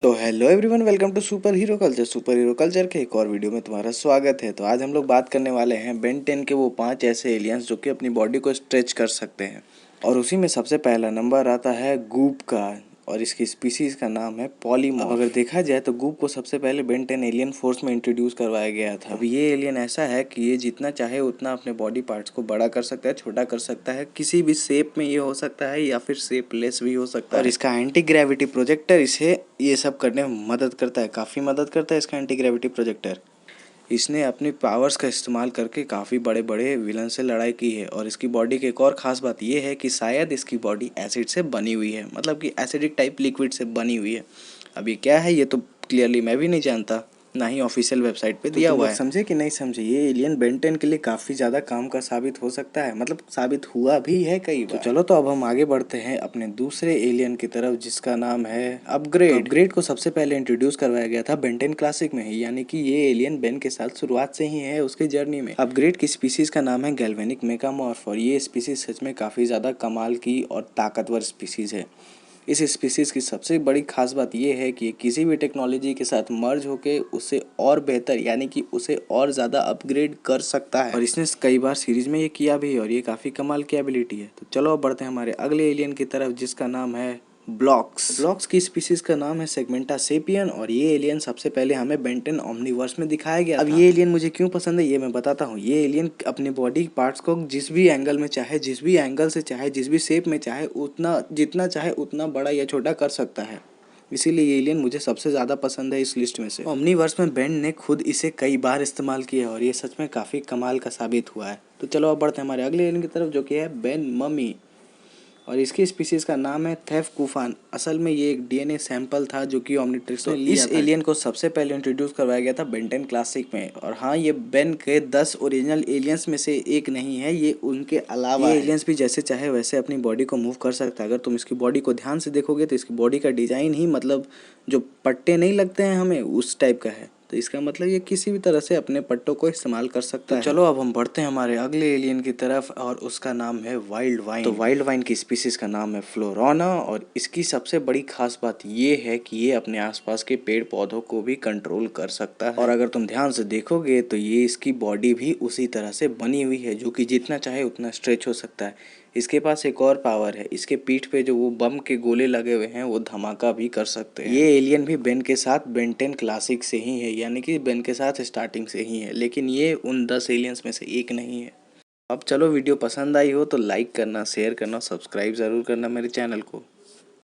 तो hello everyone, welcome to superhero culture. Superhero culture के एक और वीडियो में तुम्हारा स्वागत है। तो आज हम लोग बात करने वाले हैं बेन 10 के वो 5 ऐसे एलियंस जो कि अपनी बॉडी को स्ट्रेच कर सकते हैं। और उसी में सबसे पहला नंबर आता है गूप का, और इसकी स्पीसीज का नाम है पॉलीमॉर्फ। अगर देखा जाए तो गूप को सबसे पहले बेन 10 एलियन फोर्स में इंट्रोड्यूस करवाया गया था। अब ये एलियन ऐसा है कि ये जितना चाहे उतना अपने बॉडी पार्ट्स को बड़ा कर सकता है, छोटा कर सकता है, किसी भी शेप में ये हो सकता है या फिर शेपलेस भी हो सकता है। और इसका एंटी ग्रेविटी प्रोजेक्टर इसे ये सब करने में मदद करता है, काफ़ी मदद करता है इसका एंटी ग्रेविटी प्रोजेक्टर। इसने अपनी पावर्स का इस्तेमाल करके काफ़ी बड़े बड़े विलन से लड़ाई की है। और इसकी बॉडी की एक और ख़ास बात यह है कि शायद इसकी बॉडी एसिड से बनी हुई है, मतलब कि एसिडिक टाइप लिक्विड से बनी हुई है। अब ये क्या है ये तो क्लियरली मैं भी नहीं जानता, ना ही ऑफिशियल वेबसाइट पे दिया हुआ है। समझे कि नहीं समझे, ये एलियन बेन 10 के लिए काफ़ी ज़्यादा काम का साबित हो सकता है, मतलब साबित हुआ भी है कई बार। तो चलो तो अब हम आगे बढ़ते हैं अपने दूसरे एलियन की तरफ, जिसका नाम है अपग्रेड। अपग्रेड को सबसे पहले इंट्रोड्यूस करवाया गया था बेन 10 क्लासिक में ही, यानी कि ये एलियन बेन के साथ शुरुआत से ही है उसके जर्नी में। अपग्रेड की स्पीसीज का नाम है गैल्वेनिक मेगामॉर्फ, और ये स्पीसीज सच में काफ़ी ज़्यादा कमाल की और ताकतवर स्पीसीज है। इस स्पीसीज़ की सबसे बड़ी खास बात यह है कि किसी भी टेक्नोलॉजी के साथ मर्ज होकर उसे और बेहतर, यानी कि उसे और ज़्यादा अपग्रेड कर सकता है। और इसने कई बार सीरीज में ये किया भी है, और ये काफ़ी कमाल की एबिलिटी है। तो चलो अब बढ़ते हैं हमारे अगले एलियन की तरफ, जिसका नाम है ब्लॉक्स। ब्लॉक्स की स्पीसीज का नाम है सेगमेंटा सेपियन, और ये एलियन सबसे पहले हमें बेन 10 ओमनीवर्स में दिखाया गया। अब ये एलियन मुझे क्यों पसंद है ये मैं बताता हूँ। ये एलियन अपने बॉडी पार्ट्स को जिस भी एंगल में चाहे, जिस भी एंगल से चाहे, जिस भी शेप में चाहे, उतना जितना चाहे उतना बड़ा या छोटा कर सकता है। इसीलिए ये एलियन मुझे सबसे ज़्यादा पसंद है इस लिस्ट में से। ओमनीवर्स में बेन ने खुद इसे कई बार इस्तेमाल किया है, और ये सच में काफ़ी कमाल का साबित हुआ है। तो चलो अब बढ़ते हैं हमारे अगले एलियन की तरफ, जो कि है बेन ममी, और इसकी स्पीसीज का नाम है थेफ कूफान। असल में ये एक डीएनए सैंपल था जो कि ओमनिट्रिक्स ने लिया था। इस एलियन को सबसे पहले इंट्रोड्यूस करवाया गया था बेन 10 क्लासिक में। और हाँ, ये बेन के 10 ओरिजिनल एलियंस में से एक नहीं है, ये उनके अलावा ये एलियंस भी जैसे चाहे वैसे अपनी बॉडी को मूव कर सकता है। अगर तुम इसकी बॉडी को ध्यान से देखोगे तो इसकी बॉडी का डिजाइन ही, मतलब जो पट्टे नहीं लगते हैं हमें, उस टाइप का है। तो इसका मतलब ये किसी भी तरह से अपने पट्टों को इस्तेमाल कर सकता है। चलो अब हम बढ़ते हैं हमारे अगले एलियन की तरफ, और उसका नाम है वाइल्ड वाइन। तो वाइल्ड वाइन की स्पीसीज का नाम है फ्लोरोना, और इसकी सबसे बड़ी खास बात ये है कि ये अपने आसपास के पेड़ पौधों को भी कंट्रोल कर सकता है। और अगर तुम ध्यान से देखोगे तो ये इसकी बॉडी भी उसी तरह से बनी हुई है, जो कि जितना चाहे उतना स्ट्रेच हो सकता है। इसके पास एक और पावर है, इसके पीठ पे जो वो बम के गोले लगे हुए हैं वो धमाका भी कर सकते हैं। ये एलियन भी बेन के साथ बेन 10 क्लासिक से ही है, यानी कि बेन के साथ स्टार्टिंग से ही है, लेकिन ये उन 10 एलियंस में से एक नहीं है। अब चलो, वीडियो पसंद आई हो तो लाइक करना, शेयर करना, सब्सक्राइब ज़रूर करना मेरे चैनल को।